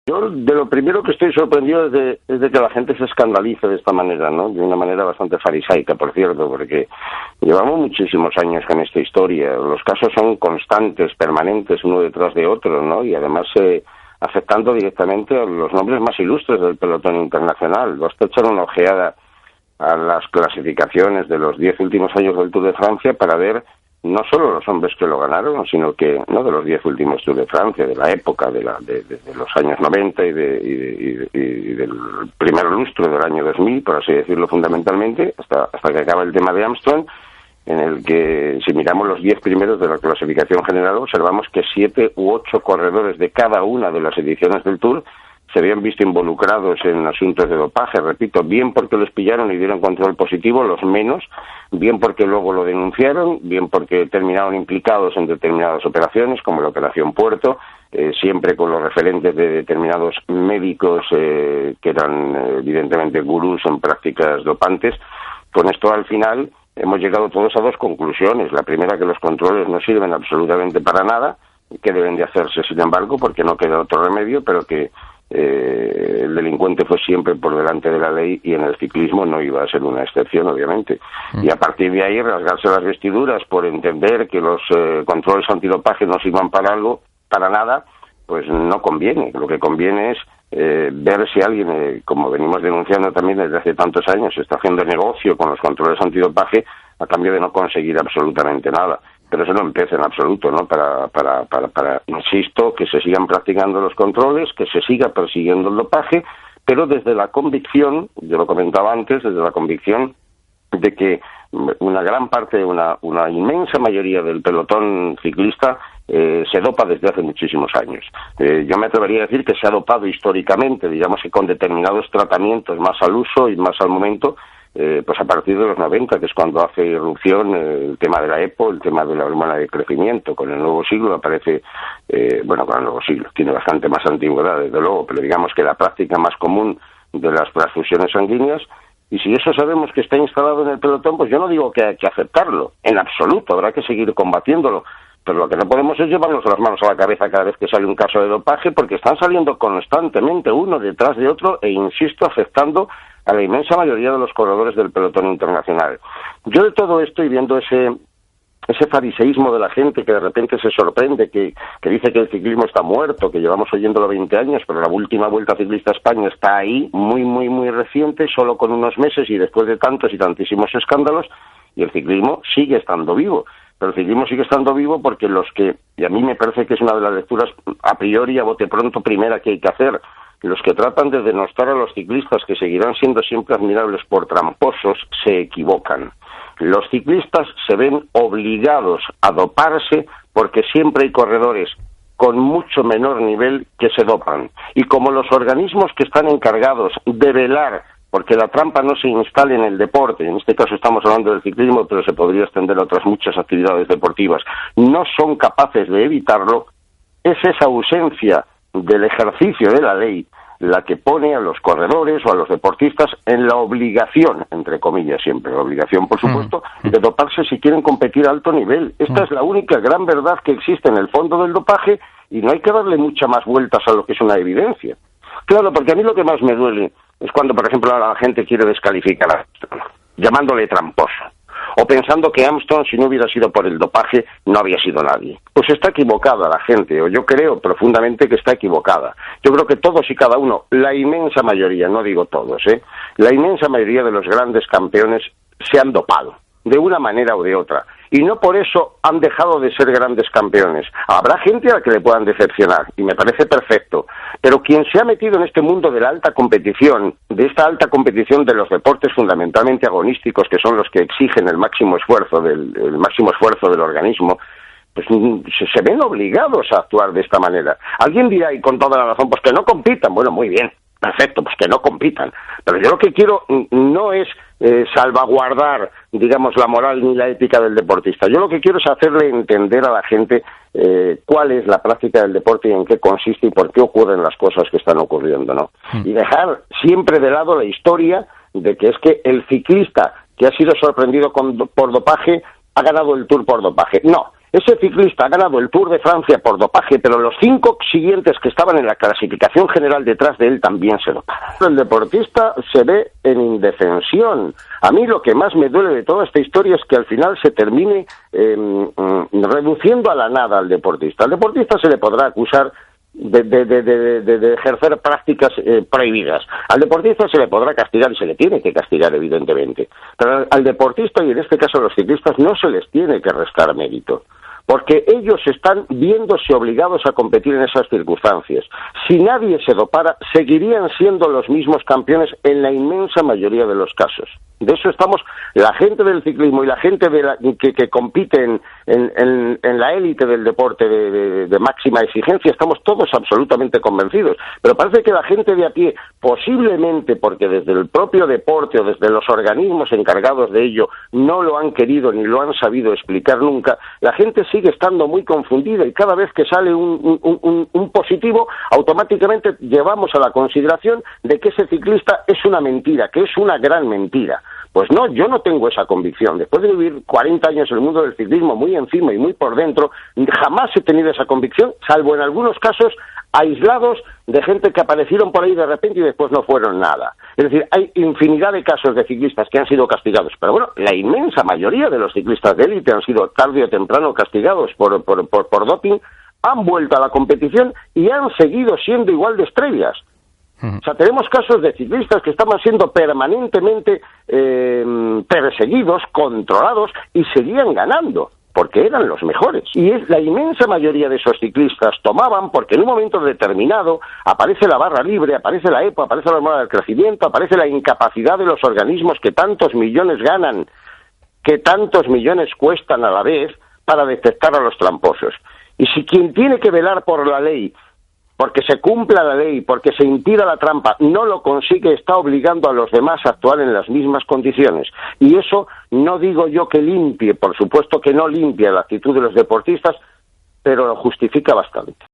Yo de lo primero que estoy sorprendido es de que la gente se escandalice de esta manera, ¿no? De una manera bastante farisaica, por cierto, porque llevamos muchísimos años con esta historia. Los casos son constantes, permanentes, uno detrás de otro, ¿no? Y además afectando directamente a los nombres más ilustres del pelotón internacional. Basta echar una ojeada a las clasificaciones de los 10 últimos años del Tour de Francia para ver no solo los hombres que lo ganaron, sino que no de los 10 últimos Tour de Francia, de la época de los años 90 y del primer lustro del año 2000, por así decirlo fundamentalmente, hasta que acaba el tema de Armstrong, en el que si miramos los 10 primeros de la clasificación general observamos que 7 u 8 corredores de cada una de las ediciones del Tour se habían visto involucrados en asuntos de dopaje, repito, bien porque los pillaron y dieron control positivo, los menos, bien porque luego lo denunciaron, bien porque terminaron implicados en determinadas operaciones, como la Operación Puerto, siempre con los referentes de determinados médicos que eran evidentemente gurús en prácticas dopantes. Con esto al final hemos llegado todos a dos conclusiones. La primera, que los controles no sirven absolutamente para nada, que deben de hacerse sin embargo, porque no queda otro remedio, pero que el delincuente fue siempre por delante de la ley y en el ciclismo no iba a ser una excepción, obviamente. Y a partir de ahí rasgarse las vestiduras por entender que los controles antidopaje no sirvan para algo, para nada, pues no conviene. Lo que conviene es ver si alguien, como venimos denunciando también desde hace tantos años, está haciendo negocio con los controles antidopaje a cambio de no conseguir absolutamente nada. Pero eso no empieza en absoluto, ¿no? Insisto, que se sigan practicando los controles, que se siga persiguiendo el dopaje, pero desde la convicción, yo lo comentaba antes, desde la convicción de que una gran parte, una inmensa mayoría del pelotón ciclista se dopa desde hace muchísimos años. Yo me atrevería a decir que se ha dopado históricamente, digamos que con determinados tratamientos más al uso y más al momento, pues a partir de los 90, que es cuando hace irrupción el tema de la EPO, el tema de la hormona de crecimiento. Con el nuevo siglo aparece, con el nuevo siglo, tiene bastante más antigüedad, desde luego, pero digamos que la práctica más común de las transfusiones sanguíneas, y si eso sabemos que está instalado en el pelotón, pues yo no digo que hay que aceptarlo, en absoluto, habrá que seguir combatiéndolo, pero lo que no podemos es llevarnos las manos a la cabeza cada vez que sale un caso de dopaje, porque están saliendo constantemente uno detrás de otro, e insisto, afectando a la inmensa mayoría de los corredores del pelotón internacional. Yo de todo esto, y viendo ese fariseísmo de la gente que de repente se sorprende, que dice que el ciclismo está muerto, que llevamos oyéndolo 20 años, pero la última Vuelta Ciclista a España está ahí, muy, muy, muy reciente, solo con unos meses y después de tantos y tantísimos escándalos, y el ciclismo sigue estando vivo. Pero el ciclismo sigue estando vivo porque y a mí me parece que es una de las lecturas a priori, a bote pronto, primera que hay que hacer, los que tratan de denostar a los ciclistas, que seguirán siendo siempre admirables por tramposos, se equivocan. Los ciclistas se ven obligados a doparse porque siempre hay corredores con mucho menor nivel que se dopan. Y como los organismos que están encargados de velar porque la trampa no se instale en el deporte, en este caso estamos hablando del ciclismo, pero se podría extender a otras muchas actividades deportivas, no son capaces de evitarlo, es esa ausencia del ejercicio de la ley la que pone a los corredores o a los deportistas en la obligación, entre comillas siempre, la obligación por supuesto, de doparse si quieren competir a alto nivel. Esta es la única gran verdad que existe en el fondo del dopaje y no hay que darle muchas más vueltas a lo que es una evidencia. Claro, porque a mí lo que más me duele es cuando, por ejemplo, la gente quiere descalificar a Armstrong, llamándole tramposo, o pensando que Armstrong, si no hubiera sido por el dopaje, no había sido nadie. Pues está equivocada la gente, o yo creo profundamente que está equivocada. Yo creo que todos y cada uno, la inmensa mayoría, no digo todos, la inmensa mayoría de los grandes campeones se han dopado, de una manera o de otra. Y no por eso han dejado de ser grandes campeones. Habrá gente a la que le puedan decepcionar, y me parece perfecto. Pero quien se ha metido en este mundo de la alta competición, de esta alta competición de los deportes fundamentalmente agonísticos, que son los que exigen el máximo esfuerzo del organismo, pues se ven obligados a actuar de esta manera. Alguien dirá, y con toda la razón, pues que no compitan. Bueno, muy bien, perfecto, pues que no compitan. Pero yo lo que quiero no es salvaguardar, digamos, la moral ni la ética del deportista. Yo lo que quiero es hacerle entender a la gente cuál es la práctica del deporte y en qué consiste y por qué ocurren las cosas que están ocurriendo, ¿no? Y dejar siempre de lado la historia de que es que el ciclista que ha sido sorprendido por dopaje ha ganado el Tour por dopaje. No, Ese ciclista ha ganado el Tour de Francia por dopaje, pero los 5 siguientes que estaban en la clasificación general detrás de él también se doparon. El deportista se ve en indefensión. A mí lo que más me duele de toda esta historia es que al final se termine reduciendo a la nada al deportista. Al deportista se le podrá acusar de ejercer prácticas prohibidas. Al deportista se le podrá castigar y se le tiene que castigar, evidentemente. Pero al deportista, y en este caso a los ciclistas, no se les tiene que restar mérito, porque ellos están viéndose obligados a competir en esas circunstancias. Si nadie se dopara, seguirían siendo los mismos campeones en la inmensa mayoría de los casos. De eso estamos, la gente del ciclismo y la gente que compite en la élite del deporte de máxima exigencia, estamos todos absolutamente convencidos. Pero parece que la gente de a pie, posiblemente porque desde el propio deporte o desde los organismos encargados de ello no lo han querido ni lo han sabido explicar nunca, la gente sigue estando muy confundida y cada vez que sale un positivo, automáticamente llevamos a la consideración de que ese ciclista es una mentira, que es una gran mentira. Pues no, yo no tengo esa convicción. Después de vivir 40 años en el mundo del ciclismo muy encima y muy por dentro, jamás he tenido esa convicción, salvo en algunos casos aislados de gente que aparecieron por ahí de repente y después no fueron nada. Es decir, hay infinidad de casos de ciclistas que han sido castigados, pero bueno, la inmensa mayoría de los ciclistas de élite han sido tarde o temprano castigados por doping, han vuelto a la competición y han seguido siendo igual de estrellas. O sea, tenemos casos de ciclistas que estaban siendo permanentemente perseguidos, controlados y seguían ganando, porque eran los mejores. Y es la inmensa mayoría de esos ciclistas tomaban porque en un momento determinado aparece la barra libre, aparece la EPO, aparece la hormona del crecimiento, aparece la incapacidad de los organismos que tantos millones ganan, que tantos millones cuestan a la vez para detectar a los tramposos. Y si quien tiene que velar por la ley, porque se cumpla la ley, porque se impida la trampa, no lo consigue, está obligando a los demás a actuar en las mismas condiciones. Y eso no digo yo que limpie, por supuesto que no limpia la actitud de los deportistas, pero lo justifica bastante.